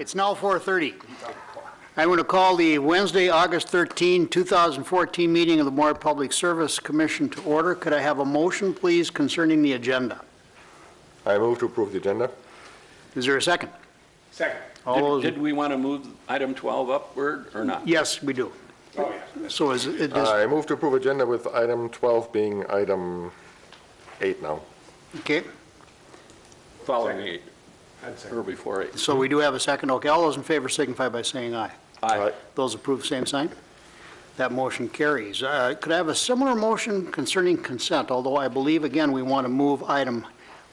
It's now 4:30. I'm going to call the Wednesday, August 13, 2014 meeting of the Moorhead Public Service Commission to order. Could I have a motion, please, concerning the agenda? I move to approve the agenda. Is there a second? Second. Did we want to move item 12 upward or not? Yes, we do. Oh, yes. So is it is, I move to approve agenda with item 12 being item 8 now. okay? Following 8, I'd say. or before 8. So we do have a second. Okay, all those in favor signify by saying aye. Aye. Those approved, same sign. That motion carries. Could I have a similar motion concerning consent, although I believe, again, we want to move item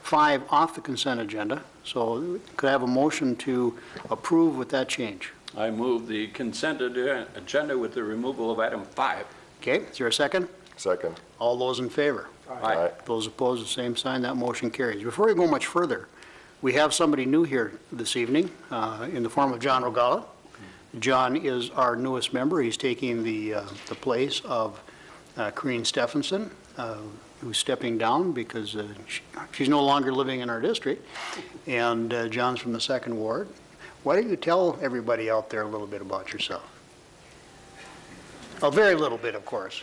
5 off the consent agenda. So could I have a motion to approve with that change? I move the consent agenda with the removal of item 5. Okay, is there a second? Second. All those in favor? Aye. Those opposed, the same sign. That motion carries. Before we go much further, we have somebody new here this evening in the form of John Rogala. John is our newest member. He's taking the place of Corrine Stephenson, who's stepping down because she's no longer living in our district. And John's from the 2nd Ward. Why don't you tell everybody out there a little bit about yourself? A very little bit, of course.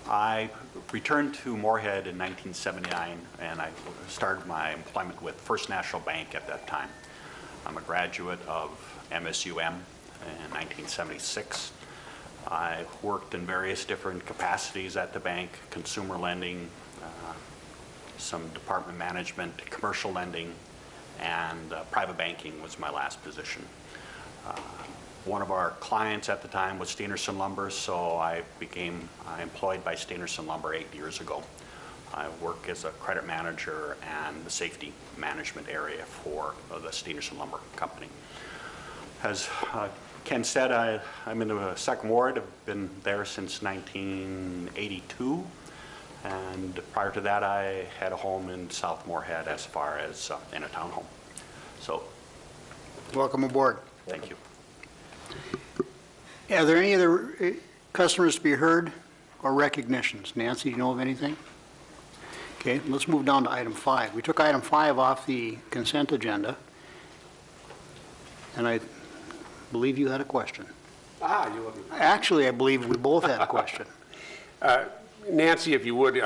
I returned to Moorhead in 1979, and I started my employment with First National Bank at that time. I'm a graduate of MSUM in 1976. I worked in various different capacities at the bank: consumer lending, some department management, commercial lending, and private banking was my last position. One of our clients at the time was Steenerson Lumber, so I became employed by Steenerson Lumber 8 years ago. I work as a credit manager and the safety management area for the Steenerson Lumber Company. As Ken said, I'm in the 2nd Ward. I've been there since 1982. And prior to that, I had a home in South Moorhead as far as in a townhome. So, Welcome aboard. thank you. Are there any other customers to be heard or recognitions? Nancy, do you know of anything? Okay, let's move down to item 5. We took item 5 off the consent agenda, and I believe you had a question. You looking? Actually, I believe we both had a question. Nancy, if you would,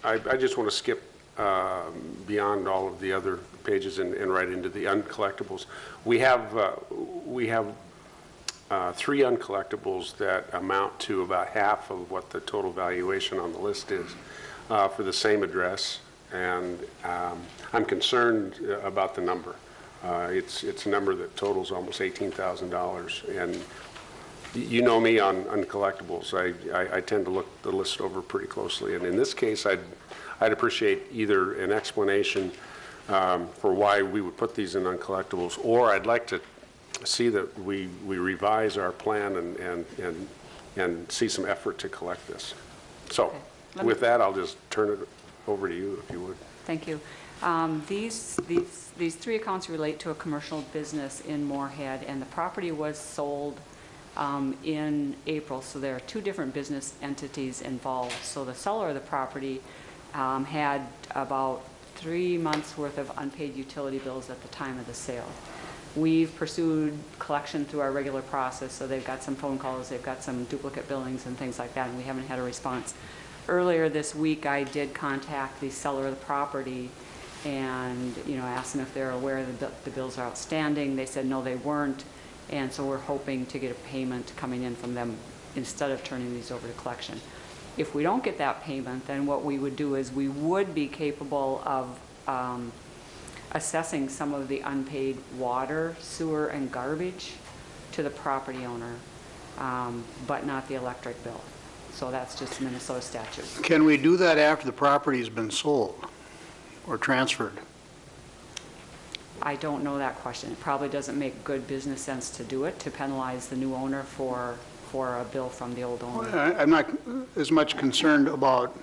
I just want to skip beyond all of the other pages and right into the uncollectibles. We have 3 uncollectibles that amount to about half of what the total valuation on the list is for the same address, and I'm concerned about the number. It's a number that totals almost $18,000, and you know me on collectibles. I tend to look the list over pretty closely, and in this case, I'd appreciate either an explanation for why we would put these in uncollectibles, or I'd like to see that we revise our plan and see some effort to collect this. So, okay. With that, I'll just turn it over to you, if you would. Thank you. These 3 accounts relate to a commercial business in Moorhead, and the property was sold in April, so there are 2 different business entities involved. So the seller of the property had about 3 months worth of unpaid utility bills at the time of the sale. We've pursued collection through our regular process, so they've got some phone calls, they've got some duplicate billings and things like that, and we haven't had a response. Earlier this week, I did contact the seller of the property and asked them if they're aware that the bills are outstanding. They said no, they weren't, and so we're hoping to get a payment coming in from them instead of turning these over to collection. If we don't get that payment, then what we would do is we would be capable of assessing some of the unpaid water, sewer, and garbage to the property owner, but not the electric bill. So that's just Minnesota statute. Can we do that after the property's been sold or transferred? I don't know that question. It probably doesn't make good business sense to do it, to penalize the new owner for a bill from the old owner. I'm not as much concerned about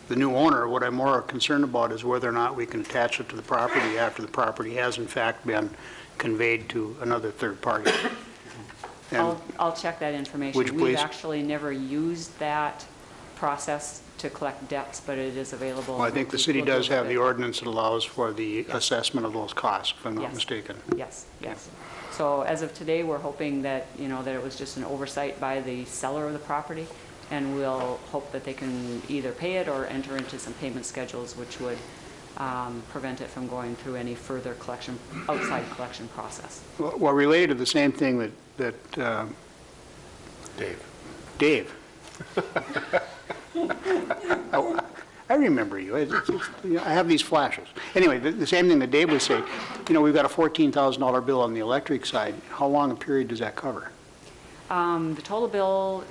the new owner. What I'm more concerned about is whether or not we can attach it to the property after the property has in fact been conveyed to another third party. I'll check that information. Would you please? We've actually never used that process to collect debts, but it is available. Well, I think the city We'll deal does have with the it. ordinance that allows for the assessment of those costs, if I'm not Yes. mistaken. Yes, yes. So as of today, we're hoping that, that it was just an oversight by the seller of the property, and we'll hope that they can either pay it or enter into some payment schedules, which would prevent it from going through any further outside collection process. Well, related to the same thing that Dave. Oh, I remember you. I have these flashes. Anyway, the same thing that Dave was saying, we've got a $14,000 bill on the electric side. How long a period does that cover? The total bill,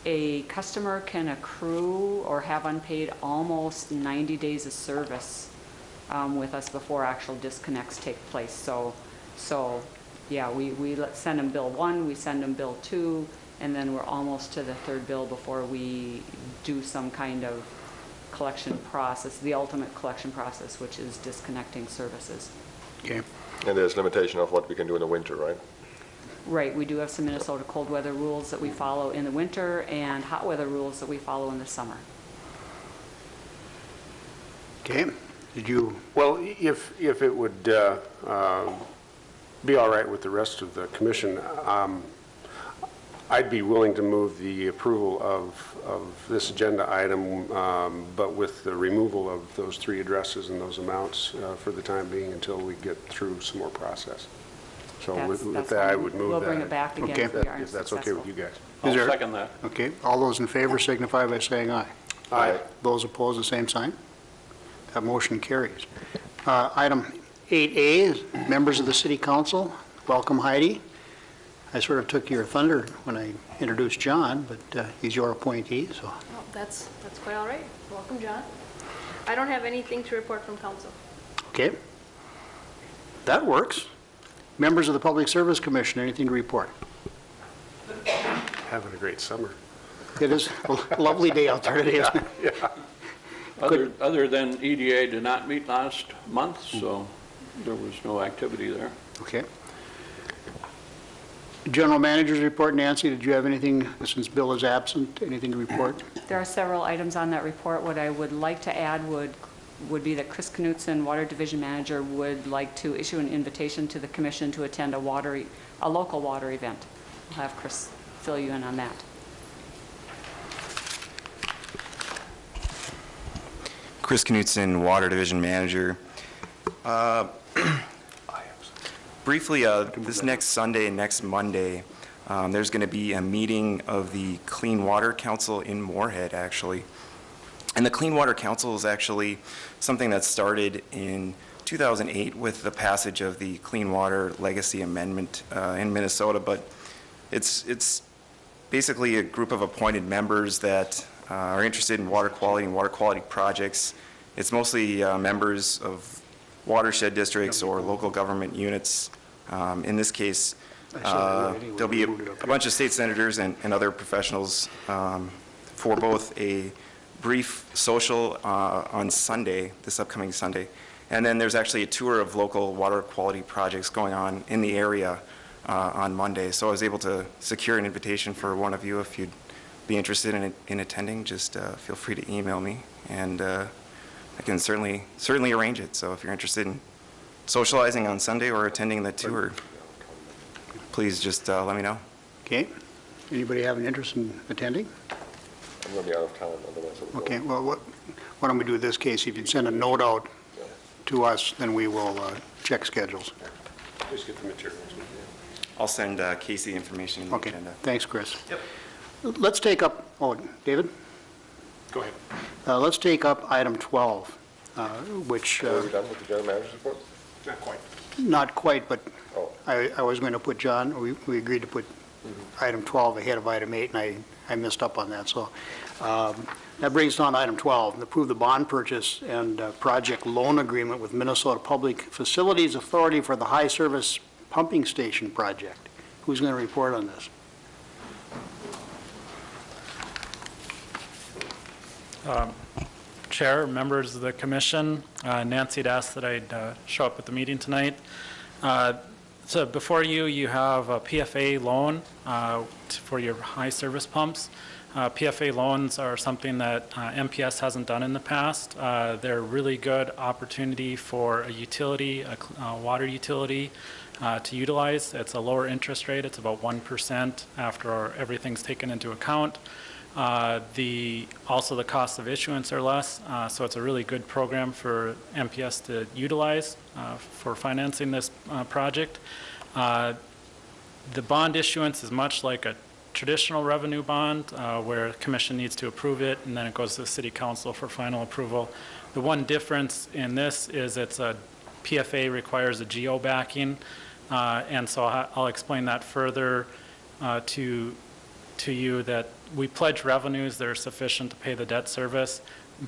a customer can accrue or have unpaid almost 90 days of service with us before actual disconnects take place. So yeah, we send them bill 1, we send them bill 2, and then we're almost to the third bill before we do some kind of collection process, the ultimate collection process, which is disconnecting services. Okay. And there's limitation of what we can do in the winter, right? Right, we do have some Minnesota cold weather rules that we follow in the winter and hot weather rules that we follow in the summer. Okay. Did you, Well, if it would be all right with the rest of the commission, I'd be willing to move the approval of this agenda item, but with the removal of those 3 addresses and those amounts for the time being until we get through some more process. So with That's that, I fine. would move that. We'll bring it back again Okay. if we aren't If that's okay with successful. you guys. I'll there- second that. okay, all those in favor signify by saying aye. Aye. Those opposed, the same sign. That motion carries. Item 8A is members of the city council. Welcome, Heidi. I sort of took your thunder when I introduced John, but he's your appointee, so. Well, that's quite all right. Welcome, John. I don't have anything to report from council. Okay. That works. Members of the Public Service Commission, anything to report? Having a great summer. It is a lovely day out there today, isn't it? Other than EDA did not meet last month, so there was no activity there. Okay. General Manager's report, Nancy, did you have anything, since Bill is absent, anything to report? There are several items on that report. What I would like to add would be that Chris Knutson, Water Division Manager, would like to issue an invitation to the commission to attend a local water event. I'll have Chris fill you in on that. Chris Knutson, Water Division Manager. Briefly, this next Sunday and next Monday, there's going to be a meeting of the Clean Water Council in Moorhead, actually. And the Clean Water Council is actually something that started in 2008 with the passage of the Clean Water Legacy Amendment in Minnesota, but it's basically a group of appointed members that are interested in water quality and water quality projects. It's mostly members of watershed districts or local government units. In this case, there'll be a bunch of state senators and other professionals for both a brief social on Sunday, this upcoming Sunday, and then there's actually a tour of local water quality projects going on in the area on Monday. So I was able to secure an invitation for one of you. If you'd be interested in attending, just feel free to email me, and I can certainly arrange it. So if you're interested in socializing on Sunday or attending the tour, please just let me know. Okay. Anybody have an interest in attending? I'm going to be out of town otherwise. I'll go. Okay, well, why don't we do in this case, if you'd send a note out to us, then we will check schedules. Just get the materials. I'll send Casey information in the Okay, agenda. thanks, Chris. Yep. Let's take up, David? Go ahead. Let's take up item 12, which, Are we done with the general manager's report? Not quite. not quite, but Oh. I was going to put John, we agreed to put item 12 ahead of item 8, and I missed up on that. So that brings us on to item 12, approve the bond purchase and project loan agreement with Minnesota Public Facilities Authority for the high service pumping station project. Who's going to report on this? Chair, members of the commission, Nancy had asked that I'd show up at the meeting tonight. So before you, you have a PFA loan for your high service pumps. PFA loans are something that MPS hasn't done in the past. They're a really good opportunity for a utility, a water utility, to utilize. It's a lower interest rate. It's about 1% after everything's taken into account. Also the cost of issuance are less, so it's a really good program for MPS to utilize for financing this project. The bond issuance is much like a traditional revenue bond where the commission needs to approve it and then it goes to the city council for final approval. The one difference in this is it's a PFA requires a geo backing, and so I'll explain that further to you, that we pledge revenues that are sufficient to pay the debt service,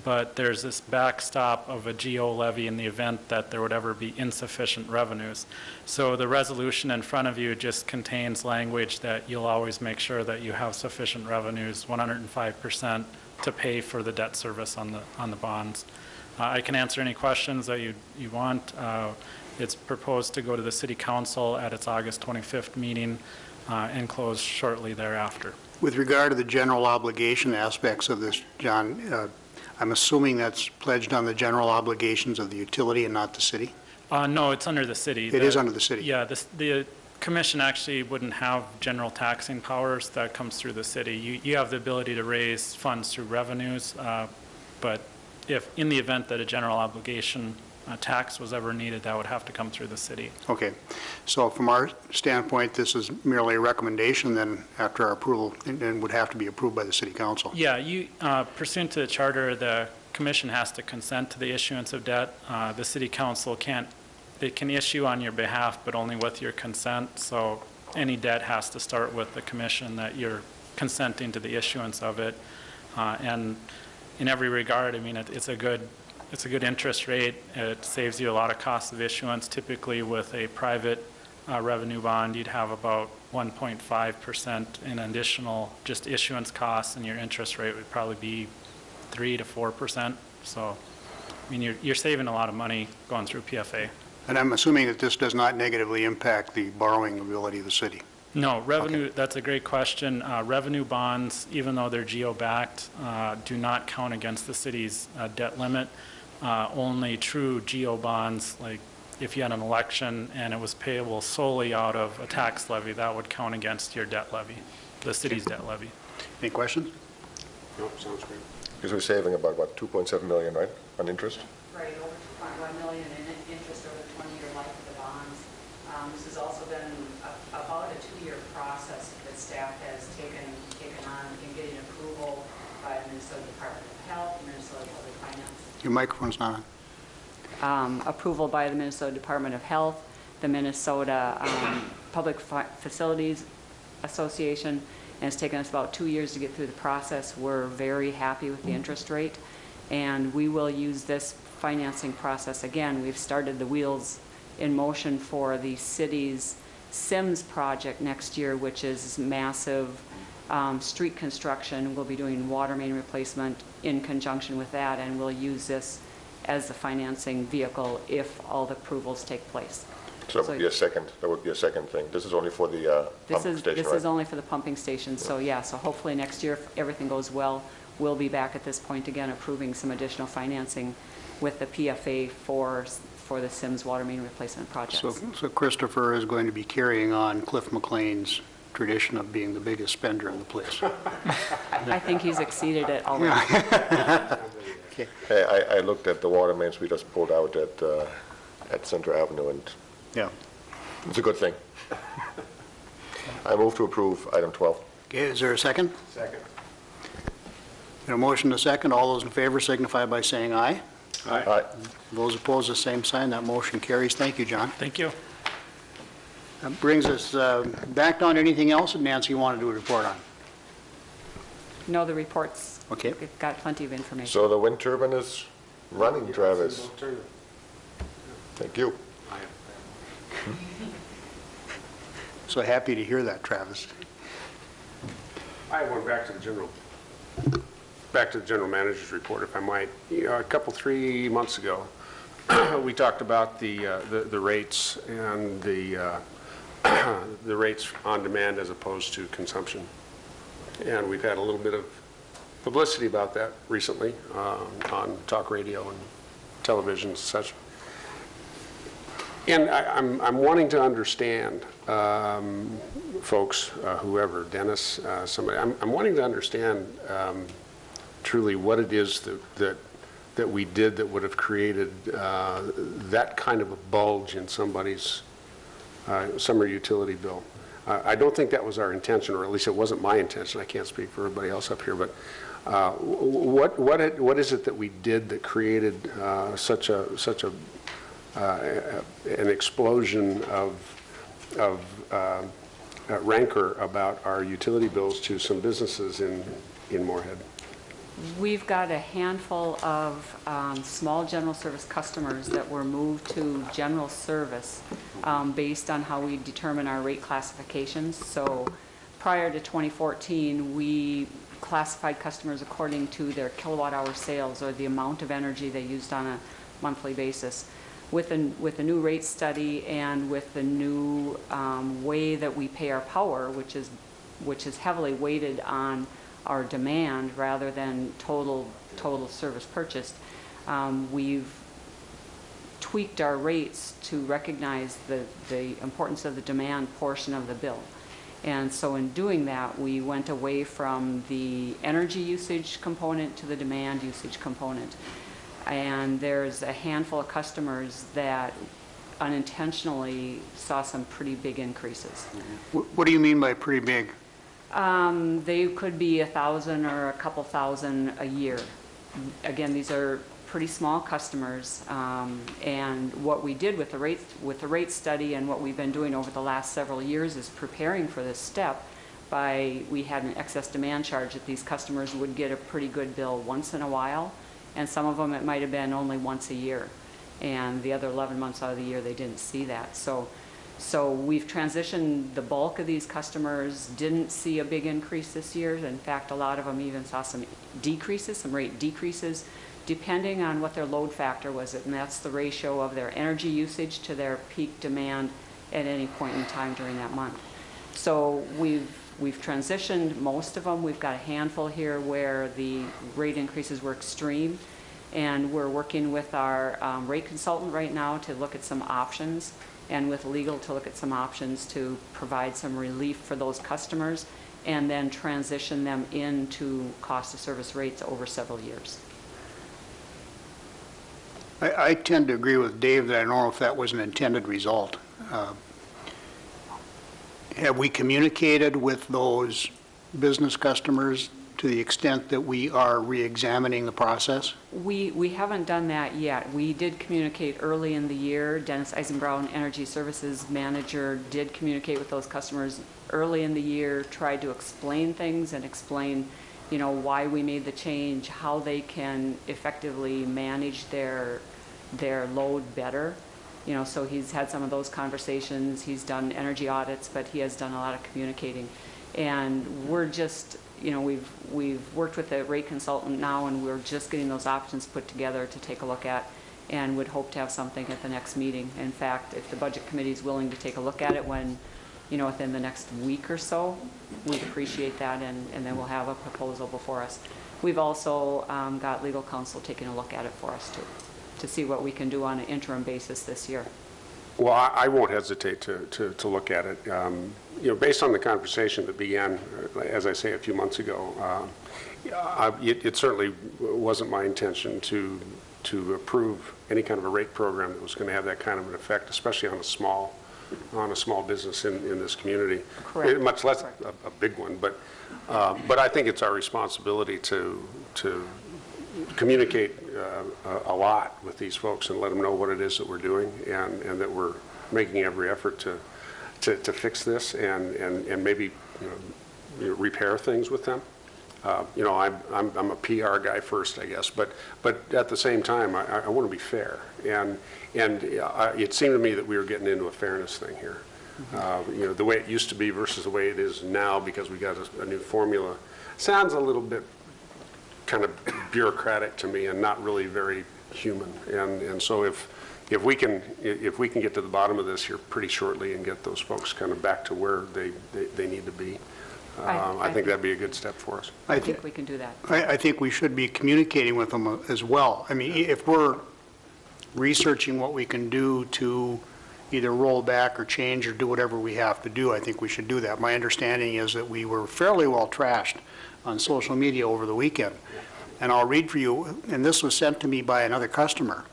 but there's this backstop of a geo levy in the event that there would ever be insufficient revenues. So the resolution in front of you just contains language that you'll always make sure that you have sufficient revenues, 105%, to pay for the debt service on the bonds. I can answer any questions that you want. It's proposed to go to the city council at its August 25th meeting and close shortly thereafter. With regard to the general obligation aspects of this, John, I'm assuming that's pledged on the general obligations of the utility and not the city? No, it's under the city. It is under the city? Yeah, the commission actually wouldn't have general taxing powers. That comes through the city. You have the ability to raise funds through revenues, but if in the event that a general obligation tax was ever needed, that would have to come through the city. Okay. So from our standpoint, this is merely a recommendation then after our approval and would have to be approved by the city council? Yeah, pursuant to the charter, the commission has to consent to the issuance of debt. The city council can issue on your behalf, but only with your consent. So any debt has to start with the commission that you're consenting to the issuance of it. And in every regard, I mean, it's a good interest rate. It saves you a lot of cost of issuance. Typically with a private revenue bond, you'd have about 1.5% in additional just issuance costs, and your interest rate would probably be 3 to 4%. So, I mean, you're saving a lot of money going through PFA. And I'm assuming that this does not negatively impact the borrowing ability of the city? No, revenue, okay. That's a great question. Revenue bonds, even though they're geo-backed, do not count against the city's debt limit. Only true geo bonds, like if you had an election and it was payable solely out of a tax levy, that would count against your debt levy, the city's debt levy. Any questions? No, sounds great. Because we're saving about, what, 2.7 million, right, on interest? Right, over 2.1 million in interest over the 20-year life of the bonds. This has also been about a 2-year process that staff has taken on in getting approval by the Minnesota Department of Health, Minnesota Public Finance. Your microphone's not on. Approval by the Minnesota Department of Health, the Minnesota Public Facilities Association, and it's taken us about 2 years to get through the process. We're very happy with the interest rate, and we will use this financing process again. We've started the wheels in motion for the city's Sims project next year, which is massive street construction. We'll be doing water main replacement in conjunction with that, and we'll use this as the financing vehicle if all the approvals take place. So that would be a second thing. This is only for the pumping station, This right? is only for the pumping station. So yeah, so hopefully next year, if everything goes well, we'll be back at this point again approving some additional financing with the PFA for the Sims water main replacement projects. So Christopher is going to be carrying on Cliff McLean's tradition of being the biggest spender in the place. I think he's exceeded it already. Okay. Hey, I looked at the water mains we just pulled out at Center Avenue, and Yeah. it's a good thing. I move to approve item 12. Okay, is there a second? Second. A motion to second. All those in favor signify by saying aye. Aye. Those opposed, the same sign. That motion carries. Thank you, John. Thank you. That brings us back down to anything else that Nancy wanted to report on. No, the reports, Okay. we've got plenty of information. So the wind turbine is running, Travis. Thank you. So happy to hear that, Travis. I went back to the general manager's report, if I might. You know, 3 months ago, we talked about the rates and the the rates on demand as opposed to consumption. And we've had a little bit of publicity about that recently on talk radio and television and such. And I'm wanting to understand, folks, whoever, Dennis, somebody, I'm wanting to understand truly what it is that we did that would have created that kind of a bulge in somebody's summer utility bill. I don't think that was our intention, or at least it wasn't my intention. I can't speak for everybody else up here, but what is it that we did that created such an explosion of rancor about our utility bills to some businesses in Moorhead? We've got a handful of small general service customers that were moved to general service based on how we determine our rate classifications. So prior to 2014, we classified customers according to their kilowatt hour sales or the amount of energy they used on a monthly basis. With the new rate study and with the new way that we pay our power, which is heavily weighted on our demand rather than total service purchased, we've tweaked our rates to recognize the importance of the demand portion of the bill. And so in doing that, we went away from the energy usage component to the demand usage component. And there's a handful of customers that unintentionally saw some pretty big increases. What do you mean by pretty big? They could be 1,000 or a couple thousand a year. Again, these are pretty small customers, and what we did with the rate study and what we've been doing over the last several years is preparing for this step. We had an excess demand charge that these customers would get a pretty good bill once in a while, and some of them it might have been only once a year, and the other 11 months out of the year they didn't see that. So we've transitioned the bulk of these customers, didn't see a big increase this year. In fact, a lot of them even saw some decreases, some rate decreases, depending on what their load factor was, and that's the ratio of their energy usage to their peak demand at any point in time during that month. So we've transitioned most of them. We've got a handful here where the rate increases were extreme, and we're working with our rate consultant right now to look at some options, and with legal to look at some options to provide some relief for those customers and then transition them into cost of service rates over several years. I tend to agree with Dave that I don't know if that was an intended result. Have we communicated with those business customers to the extent that we are re-examining the process? We haven't done that yet. We did communicate early in the year. Dennis Eisenbrown, Energy Services Manager, did communicate with those customers early in the year, tried to explain things and explain, why we made the change, how they can effectively manage their load better. So he's had some of those conversations. He's done energy audits, but he has done a lot of communicating. And we're just, we've worked with the rate consultant now, and we're just getting those options put together to take a look at, and would hope to have something at the next meeting. In fact, if the budget committee is willing to take a look at it within the next week or so, we'd appreciate that, and then we'll have a proposal before us. We've also got legal counsel taking a look at it for us too, to see what we can do on an interim basis this year. Well, I won't hesitate to look at it. Based on the conversation that began, as I say, a few months ago, it certainly wasn't my intention to approve any kind of a rate program that was going to have that kind of an effect, especially on a small business in this community. Correct. Much less Correct. a big one, but I think it's our responsibility to communicate a lot with these folks and let them know what it is that we're doing, and that we're making every effort to fix this and maybe repair things with them. I'm a PR guy first, I guess, but at the same time, I want to be fair, and it seemed to me that we were getting into a fairness thing here. The way it used to be versus the way it is now, because we got a new formula, sounds a little bit kind of bureaucratic to me and not really very human. And so if if we can get to the bottom of this here pretty shortly and get those folks kind of back to where they need to be, I think that'd be a good step for us. I think we can do that. I think we should be communicating with them as well. I mean, if we're researching what we can do to either roll back or change or do whatever we have to do, I think we should do that. My understanding is that we were fairly well trashed on social media over the weekend. And I'll read for you, and this was sent to me by another customer.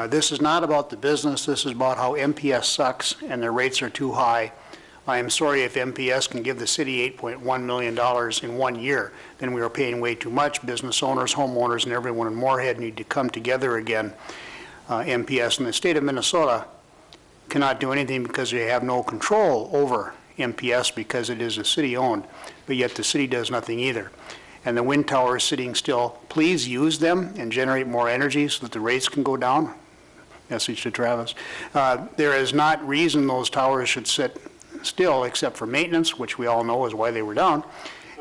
This is not about the business, this is about how MPS sucks and their rates are too high. I am sorry if MPS can give the city $8.1 million in 1 year, then we are paying way too much. Business owners, homeowners, and everyone in Moorhead need to come together again. MPS and the state of Minnesota cannot do anything because they have no control over MPS because it is a city-owned, but yet the city does nothing either. And the wind tower is sitting still. Please use them and generate more energy so that the rates can go down. Message to Travis. There is not reason those towers should sit still except for maintenance, which we all know is why they were down.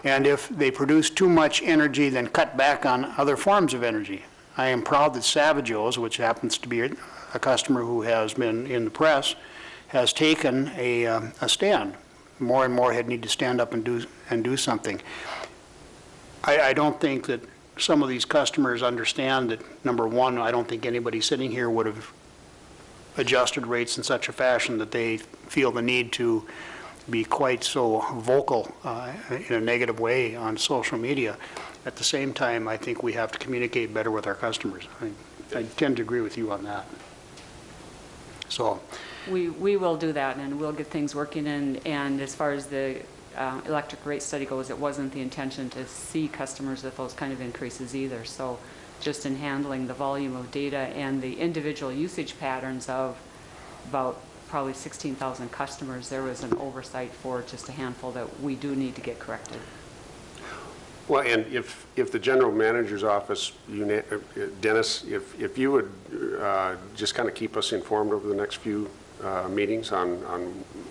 And if they produce too much energy, then cut back on other forms of energy. I am proud that Savageos, which happens to be a customer who has been in the press, has taken a stand. More and more need to stand up and do something. I don't think that some of these customers understand that, number one, I don't think anybody sitting here would have adjusted rates in such a fashion that they feel the need to be quite so vocal in a negative way on social media. At the same time, I think we have to communicate better with our customers. I tend to agree with you on that. So We will do that, and we'll get things working, and as far as the electric rate study goes, it wasn't the intention to see customers with those kind of increases either. So just in handling the volume of data and the individual usage patterns of about probably 16,000 customers, there was an oversight for just a handful that we do need to get corrected. Well, and if the general manager's office, Dennis, if you would just kind of keep us informed over the next few meetings on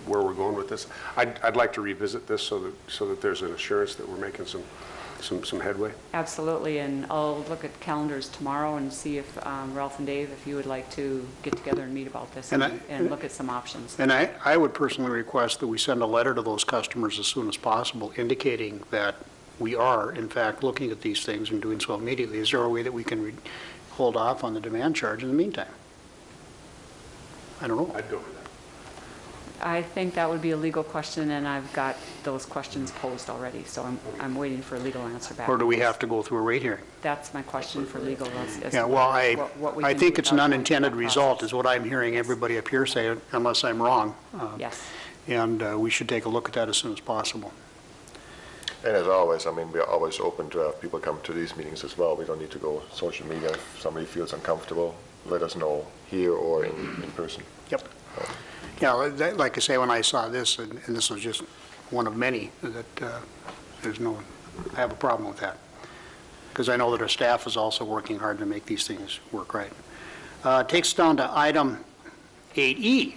where we're going with this, I'd like to revisit this so that there's an assurance that we're making some headway. Absolutely, and I'll look at calendars tomorrow and see if Ralph and Dave, if you would like to get together and meet about this and look at some options. And I would personally request that we send a letter to those customers as soon as possible indicating that we are, in fact, looking at these things and doing so immediately. Is there a way that we can hold off on the demand charge in the meantime? I don't know. I'd go for that. I think that would be a legal question, and I've got those questions posed already, so I'm waiting for a legal answer back. Or do we have to go through a rate hearing? That's my question for legal. Yeah, well, I think it's an unintended result process. is what I'm hearing everybody up here say, unless I'm wrong. Yes. And we should take a look at that as soon as possible. And as always, I mean, we are always open to have people come to these meetings as well. We don't need to go social media. If somebody feels uncomfortable, let us know here or in person. Yep. Yeah, like I say, when I saw this, and this was just one of many, that I have a problem with that. Because I know that our staff is also working hard to make these things work right. Takes us down to item 8E,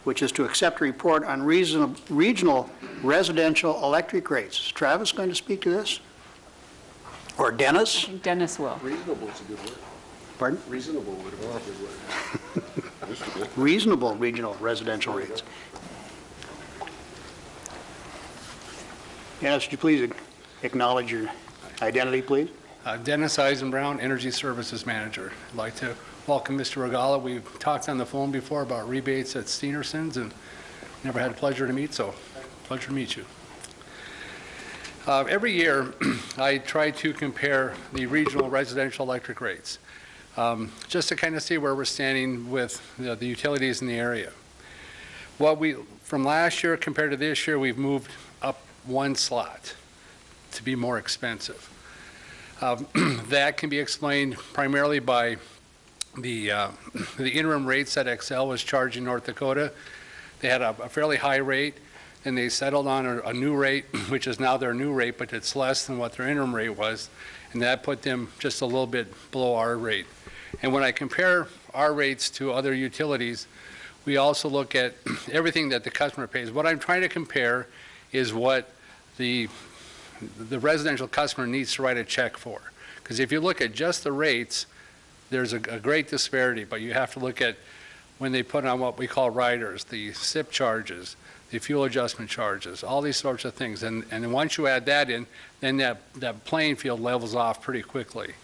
which is to accept a report on regional residential electric rates. Is Travis going to speak to this? Or Dennis? I think Dennis will. Reasonable is a good word. Pardon? Reasonable would have been a good word. Reasonable regional residential rates. Dennis, would you please acknowledge your identity, please? Dennis Eisenbrown, Energy Services Manager. I'd like to welcome Mr. Regala. We've talked on the phone before about rebates at Steenerson's and never had the pleasure to meet, so pleasure to meet you. Every year, I try to compare the regional residential electric rates, just to kind of see where we're standing with the utilities in the area. From last year compared to this year, we've moved up one slot to be more expensive. That can be explained primarily by the interim rates that Xcel was charging North Dakota. They had a fairly high rate, and they settled on a new rate, which is now their new rate, but it's less than what their interim rate was, and that put them just a little bit below our rate. And when I compare our rates to other utilities, we also look at everything that the customer pays. What I'm trying to compare is what the residential customer needs to write a check for. Because if you look at just the rates, there's a great disparity, but you have to look at when they put on what we call riders, the SIP charges, the fuel adjustment charges, all these sorts of things. And then once you add that in, then that playing field levels off pretty quickly.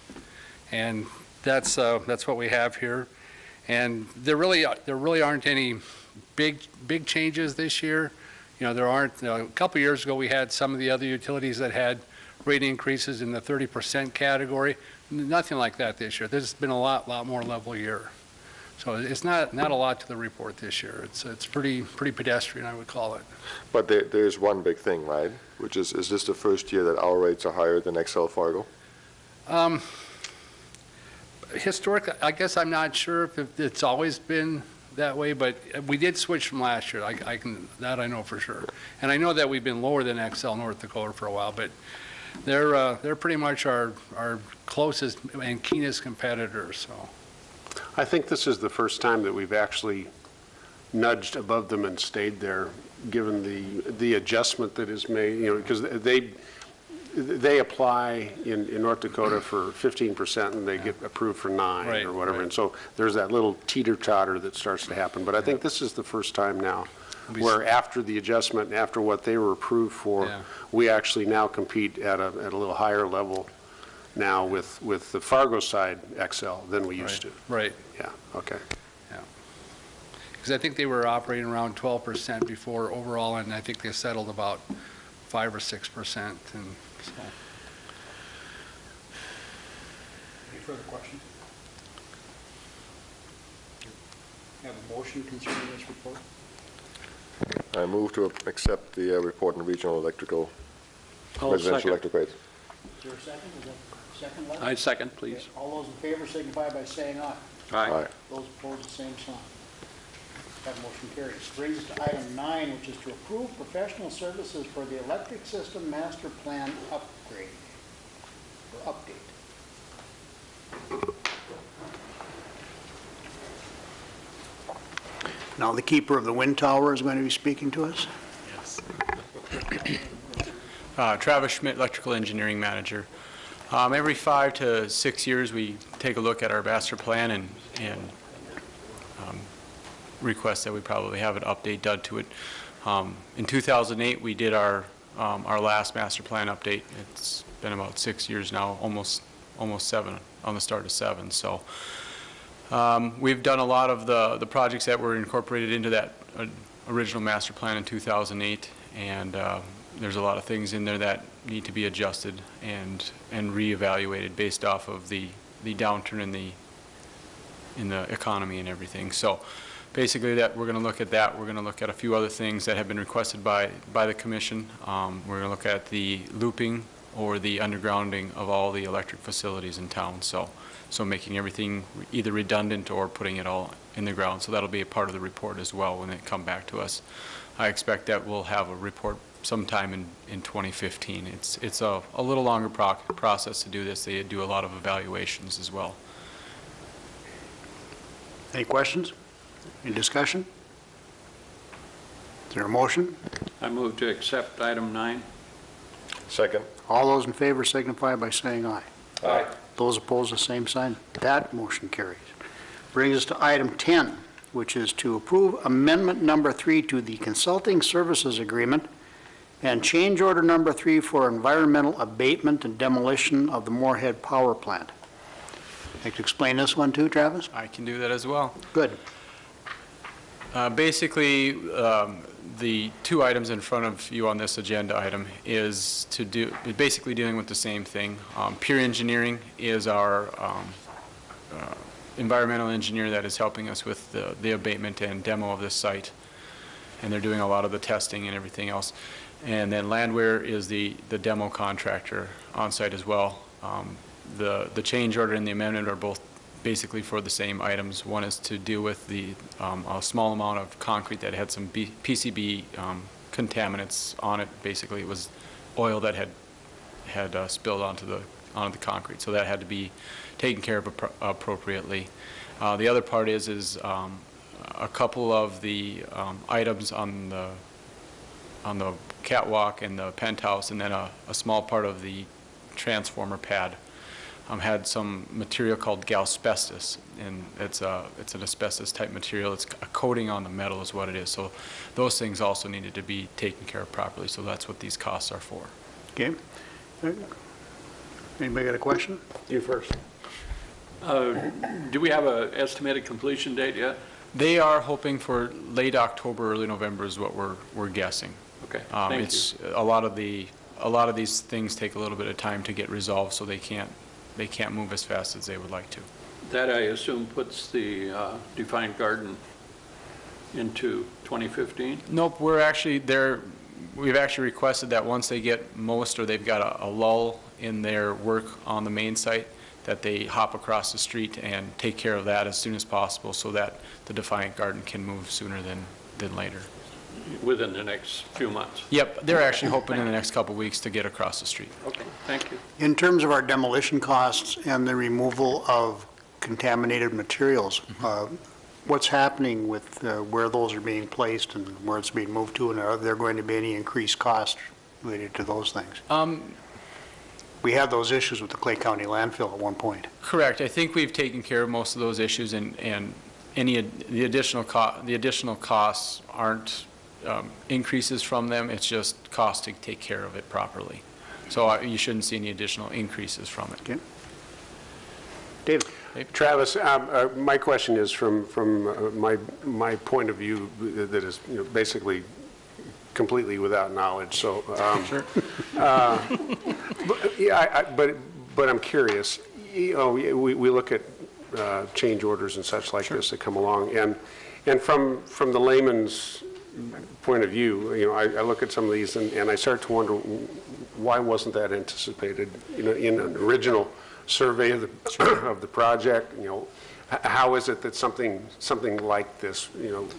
And that's what we have here. And there really aren't any big changes this year. You know, there aren't, a couple years ago, we had some of the other utilities that had rate increases in the 30% category. Nothing like that this year. This has been a lot more level year. So it's not a lot to the report this year. It's pretty pedestrian, I would call it. But there's one big thing, right? Which is this the first year that our rates are higher than Excel Fargo? Historically, I guess I'm not sure if it's always been that way, but we did switch from last year. That I know for sure. And I know that we've been lower than Excel North Dakota for a while, but they're pretty much our closest and keenest competitors. So I think this is the first time that we've actually nudged above them and stayed there, given the adjustment that is made, you know, because they apply in North Dakota for 15% and they get approved for 9 or whatever. Right. And so there's that little teeter-totter that starts to happen. But I think this is the first time now where after the adjustment, after what they were approved for, we actually now compete at a little higher level now with the Fargo side XL than we used to. Right. Yeah, okay. Yeah. Because I think they were operating around 12% before overall, and I think they settled about 5 or 6%. And so. Any further questions? Have a motion concerning this report? I move to accept the report on regional residential electric rates. Is there a second? Is that a second, Larry? I second, please. Okay. All those in favor signify by saying aye. Aye. Those opposed, the same sign. That motion carries. Brings us to item 9, which is to approve professional services for the electric system master plan upgrade or update. Now the keeper of the wind tower is going to be speaking to us. Yes. Travis Schmidt, Electrical Engineering Manager. Every 5 to 6 years, we take a look at our master plan and request that we probably have an update done to it. In 2008, we did our last master plan update. It's been about 6 years now, almost 7, on the start of 7. So we've done a lot of the projects that were incorporated into that original master plan in 2008, and there's a lot of things in there that need to be adjusted and reevaluated based off of the downturn in the economy and everything. So basically, that we're going to look at that. We're going to look at a few other things that have been requested by the commission. We're going to look at the looping or the undergrounding of all the electric facilities in town. So making everything either redundant or putting it all in the ground. So that'll be a part of the report as well when they come back to us. I expect that we'll have a report sometime in 2015. It's a little longer process to do this. They do a lot of evaluations as well. Any questions? Any discussion? Is there a motion? I move to accept item 9. Second. All those in favor signify by saying aye. Aye. Those opposed, the same sign. That motion carries. Brings us to item 10, which is to approve amendment number 3 to the consulting services agreement and change order number 3 for environmental abatement and demolition of the Moorhead power plant. Like to explain this one too, Travis? I can do that as well. Good. Basically, the 2 items in front of you on this agenda item is basically dealing with the same thing. Peer Engineering is our environmental engineer that is helping us with the abatement and demo of this site, and they're doing a lot of the testing and everything else. And then Landwehr is the demo contractor on site as well. The change order and the amendment are both basically for the same items. One is to deal with a small amount of concrete that had some PCB contaminants on it. Basically, it was oil that had spilled onto the concrete, so that had to be taken care of appropriately. The other part is a couple of the items on the catwalk and the penthouse, and then a small part of the transformer pad. had some material called galsbestos, and it's an asbestos-type material. It's a coating on the metal is what it is. So those things also needed to be taken care of properly, so that's what these costs are for. Okay. Anybody got a question? You first. Do we have an estimated completion date yet? They are hoping for late October, early November is what we're guessing. Okay, thank It's you. a lot of these things take a little bit of time to get resolved, so they can't move as fast as they would like to. That, I assume, puts the Defined Garden into 2015? Nope, we've actually requested that once they get most, or they've got a lull in their work on the main site, that they hop across the street and take care of that as soon as possible so that the Defiant Garden can move sooner than later. Within the next few months? Yep, they're actually hoping in the next couple of weeks to get across the street. Okay, thank you. In terms of our demolition costs and the removal of contaminated materials, what's happening with where those are being placed and where it's being moved to, and are there going to be any increased costs related to those things? We had those issues with the Clay County landfill at one point. Correct. I think we've taken care of most of those issues, and the additional costs aren't increases from them. It's just cost to take care of it properly. So you shouldn't see any additional increases from it. Okay. David? Travis, my question is from my point of view that is basically completely without knowledge. So, Sure. but I'm curious. We look at change orders and such like this that come along, and from the layman's point of view, I look at some of these and I start to wonder why wasn't that anticipated? In an original survey of the project, how is it that something like this,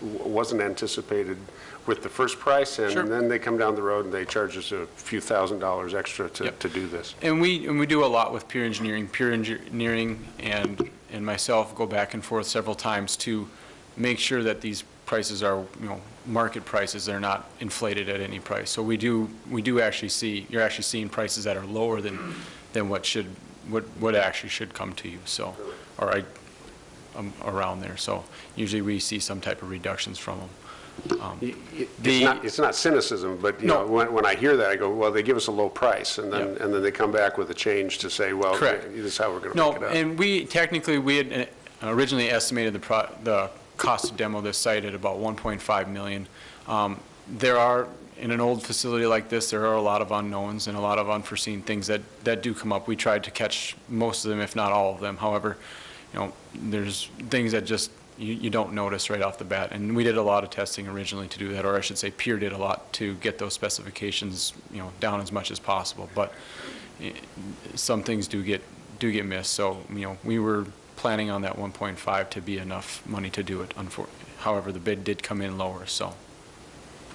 wasn't anticipated with the first price, and Sure. then they come down the road and they charge us a few $1,000s extra to do this? And we do a lot with peer engineering. Peer engineering and myself go back and forth several times to make sure that these prices are, market prices. They're not inflated at any price. So we do actually see, you're actually seeing prices that are lower than what actually should come to you. So, or around there. So usually we see some type of reductions from them. It's not cynicism, but No. when I hear that, I go, well, they give us a low price, and then they come back with a change to say, well, Correct. this is how we're going to No, make it up. and we had originally estimated the cost to demo this site at about 1.5 million. There are, in an old facility like this, there are a lot of unknowns and a lot of unforeseen things that do come up. We tried to catch most of them, if not all of them. However, there's things that just you don't notice right off the bat. And we did a lot of testing originally to do that, or I should say Pier did a lot to get those specifications, down as much as possible. But some things do get missed. So, we were planning on that 1.5 to be enough money to do it. However, the bid did come in lower, so.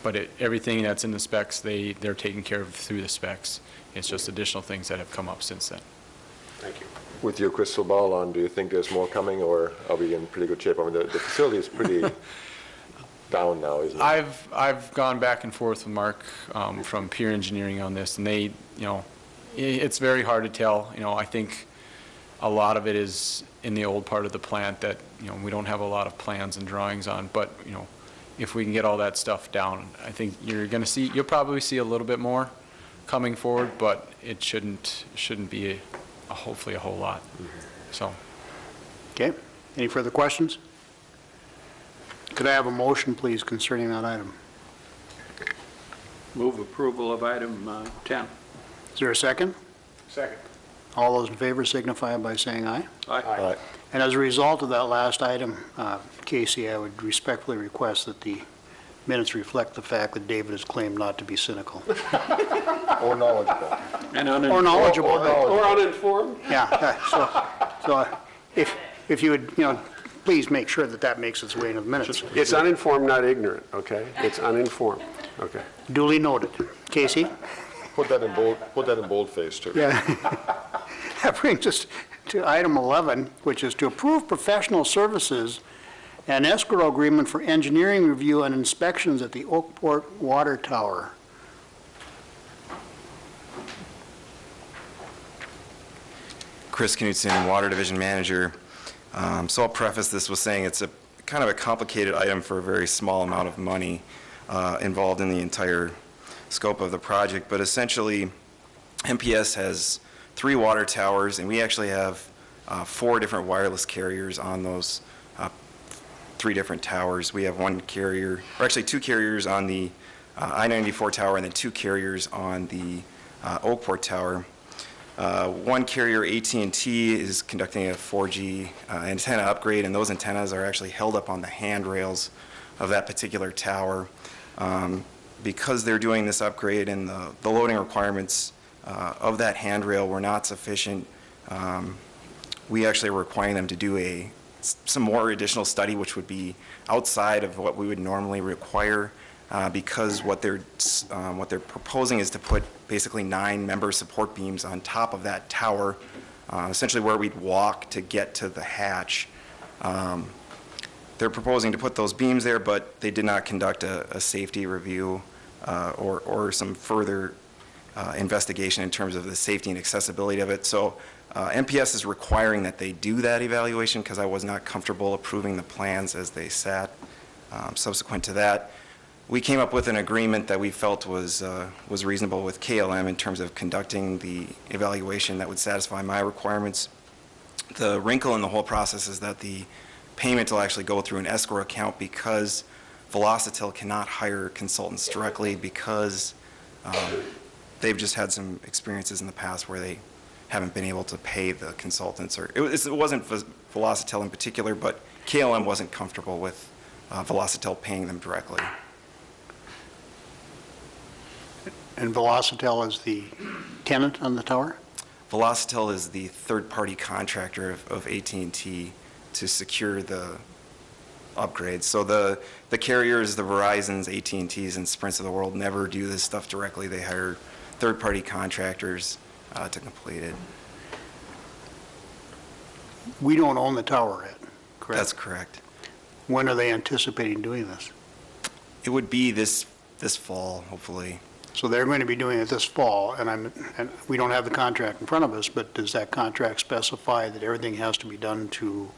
But everything that's in the specs, they're taken care of through the specs. It's just additional things that have come up since then. Thank you. With your crystal ball on, do you think there's more coming, or are we in pretty good shape? I mean, the facility is pretty down now, isn't it? I've gone back and forth with Mark from Peer Engineering on this, and they, it's very hard to tell. I think a lot of it is in the old part of the plant that, we don't have a lot of plans and drawings on, but, if we can get all that stuff down, I think you'll probably see a little bit more coming forward, but it shouldn't be hopefully a whole lot. So. Okay. Any further questions? Could I have a motion, please, concerning that item? Move approval of item 10. Is there a second? Second. All those in favor signify by saying aye. Aye. And as a result of that last item, Casey, I would respectfully request that the minutes reflect the fact that David has claimed not to be cynical. Or knowledgeable. And Or knowledgeable. Or uninformed? Yeah, so if you would, please make sure that makes its way into the minutes. It's uninformed, not ignorant, okay? It's uninformed, okay. Duly noted. Casey? Put that in boldface, too. Yeah. That brings us to item 11, which is to approve professional services and escrow agreement for engineering review and inspections at the Oakport Water Tower. Chris Knutson, Water Division Manager. So I'll preface this with saying it's a kind of a complicated item for a very small amount of money involved in the entire scope of the project. But essentially, MPS has 3 water towers, and we actually have 4 different wireless carriers on those 3 different towers. We have 1 carrier, or actually 2 carriers on the I-94 tower and then 2 carriers on the Oakport tower. 1 carrier, AT&T, is conducting a 4G antenna upgrade, and those antennas are actually held up on the handrails of that particular tower. Because they're doing this upgrade and the loading requirements of that handrail were not sufficient, we actually are requiring them to do some more additional study, which would be outside of what we would normally require, because what they're proposing is to put basically 9 member support beams on top of that tower, essentially where we'd walk to get to the hatch. They're proposing to put those beams there, but they did not conduct a safety review or some further investigation in terms of the safety and accessibility of it. So MPS is requiring that they do that evaluation because I was not comfortable approving the plans as they sat. Subsequent to that, we came up with an agreement that we felt was reasonable with KLM in terms of conducting the evaluation that would satisfy my requirements. The wrinkle in the whole process is that the payment will actually go through an escrow account because Velocitel cannot hire consultants directly because they've just had some experiences in the past where they haven't been able to pay the consultants. Or it wasn't Velocitel in particular, but KLM wasn't comfortable with Velocitel paying them directly. And Velocitel is the tenant on the tower? Velocitel is the third-party contractor of AT&T to secure the upgrades. So the carriers, the Verizons, AT&Ts, and Sprints of the world never do this stuff directly. They hire third-party contractors to complete it. We don't own the tower yet, correct? That's correct. When are they anticipating doing this? It would be this fall, hopefully. So they're going to be doing it this fall, and we don't have the contract in front of us, but does that contract specify that everything has to be done to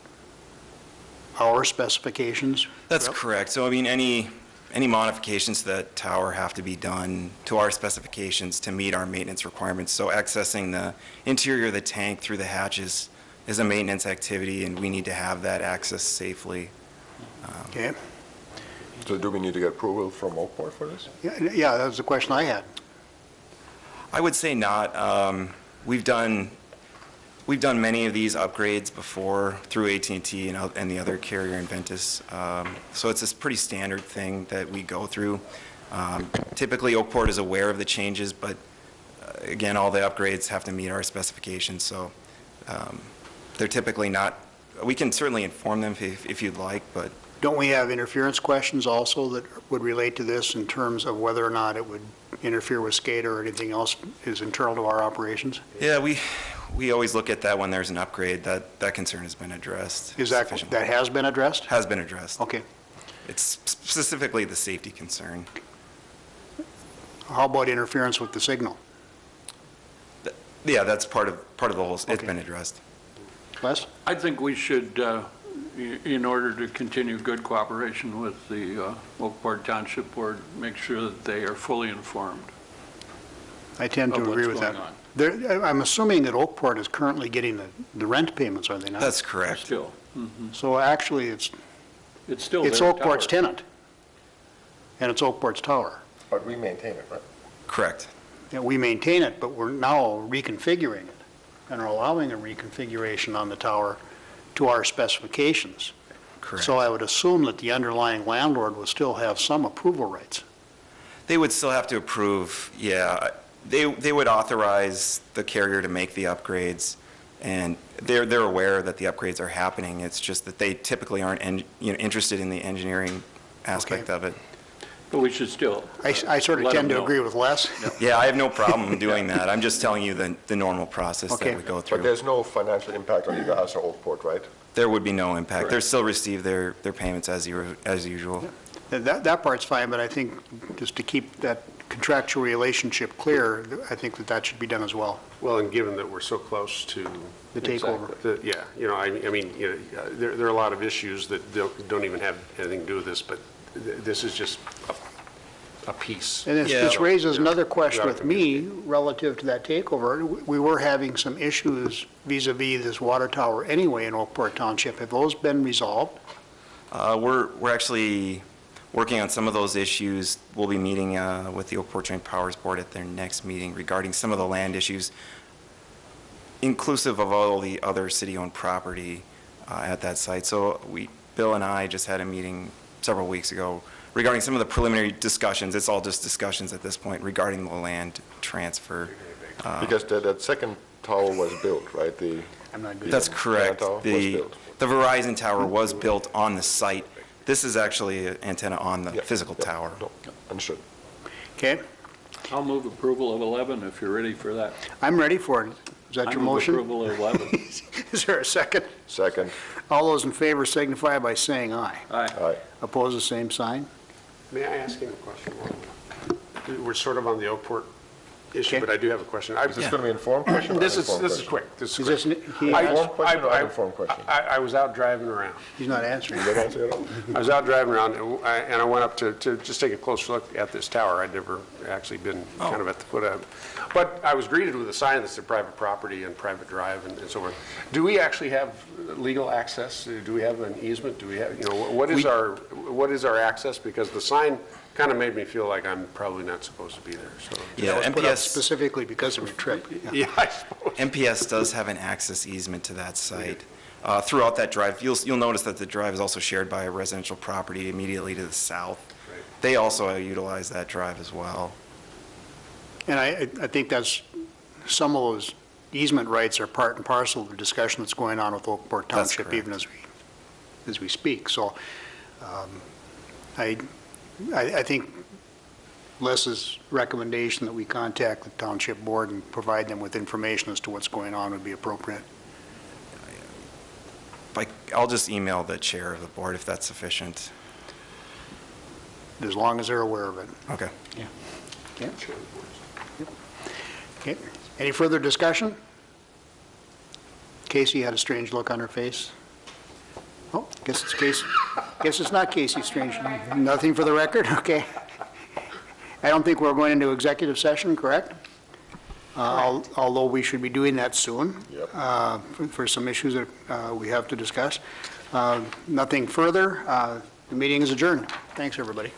our specifications? That's correct. So, I mean, any modifications to that tower have to be done to our specifications to meet our maintenance requirements. So accessing the interior of the tank through the hatches is a maintenance activity, and we need to have that access safely. Okay. So do we need to get approval from Oakport for this? Yeah, that was the question I had. I would say not. We've done many of these upgrades before through AT&T and the other carrier in Ventus. So it's a pretty standard thing that we go through. Typically, Oakport is aware of the changes, but again, all the upgrades have to meet our specifications. So they're typically not. We can certainly inform them if you'd like, but. Don't we have interference questions also that would relate to this in terms of whether or not it would interfere with SCADA or anything else is internal to our operations? Yeah, we always look at that when there's an upgrade. That concern has been addressed. Is that has been addressed? Has been addressed. Okay. It's specifically the safety concern. How about interference with the signal? Yeah, that's part of the whole. It's Okay. been addressed. Les? I think we should, in order to continue good cooperation with the Oakport Township Board, make sure that they are fully informed I tend to of agree what's with going that. on. I'm assuming that Oakport is currently getting the rent payments, are they not? That's correct. Still, So actually, it's still their it's Oakport's tower. tenant, and it's Oakport's tower. But we maintain it, right? Correct. Yeah, we maintain it, but we're now reconfiguring it and are allowing a reconfiguration on the tower to our specifications. Correct. So I would assume that the underlying landlord will still have some approval rights. They would still have to approve, yeah. They would authorize the carrier to make the upgrades, and they're aware that the upgrades are happening. It's just that they typically aren't interested in the engineering aspect Okay. of it. But we should still. I sort of let tend them to know. agree with Les. Yeah, I have no problem doing that. I'm just telling you the normal process Okay. that we go But through. there's no financial impact on you guys or Oakport, right? There would be no impact. They'll Correct. still receive their payments as usual. That part's fine, but I think just to keep that contractual relationship clear, I think that that should be done as well. Well, and given that we're so close to. The takeover. Yeah, I mean, there are a lot of issues that don't even have anything to do with this, but this is just a piece. And Yeah. this raises another question with me relative to that takeover. We were having some issues vis-à-vis this water tower anyway in Oakport Township. Have those been resolved? We're actually working on some of those issues. We'll be meeting with the Oakport Joint Powers Board at their next meeting regarding some of the land issues, inclusive of all the other city-owned property at that site. So Bill and I just had a meeting several weeks ago regarding some of the preliminary discussions. It's all just discussions at this point regarding the land transfer. Because that second tower was built, right? I'm not good. That's correct. Tower was The built. Verizon tower was built on the site. This is actually an antenna on the Yeah, physical yeah, tower. no, understood. Okay, I'll move approval of 11 if you're ready for that. I'm ready for it. Is that I your move motion? approval of 11. Is there a second? Second, All those in favor signify by saying aye. Aye. aye. Oppose the same sign? May I ask him a question? We're sort of on the Oakport issue, Okay. but I do have a question. Is this going to be informed question or This is uninformed question? quick. This Is is this, quick. he, Informed question or uninformed question? I was out driving around. he's not answering. You don't answer at all? I was out driving around, and I went up to just take a close look at this tower. I'd never actually been kind of at the foot of it. But I was greeted with a sign that said private property and private drive and so forth. Do we actually have legal access? Do we have an easement? Do we have, what is our access? Because the sign kind of made me feel like I'm probably not supposed to be there, so. Yeah, That was put up MPS, specifically because of your trip. Yeah. Yeah, I suppose. MPS does have an access easement to that site. Throughout that drive, you'll notice that the drive is also shared by a residential property immediately to the south. Right. They also utilize that drive as well. And I think that's, some of those easement rights are part and parcel of the discussion that's going on with Oakport That's Township correct. even as we speak. So I think Les's recommendation that we contact the township board and provide them with information as to what's going on would be appropriate. I'll just email the chair of the board if that's sufficient. As long as they're aware of it. Okay. Okay. Okay. Any further discussion? Casey had a strange look on her face. Oh, guess it's Casey. Guess it's not Casey strange. Nothing for the record? Okay. I don't think we're going into executive session, correct? Although we should be doing that soon. Yep. For some issues that we have to discuss. Nothing further. The meeting is adjourned. Thanks, everybody.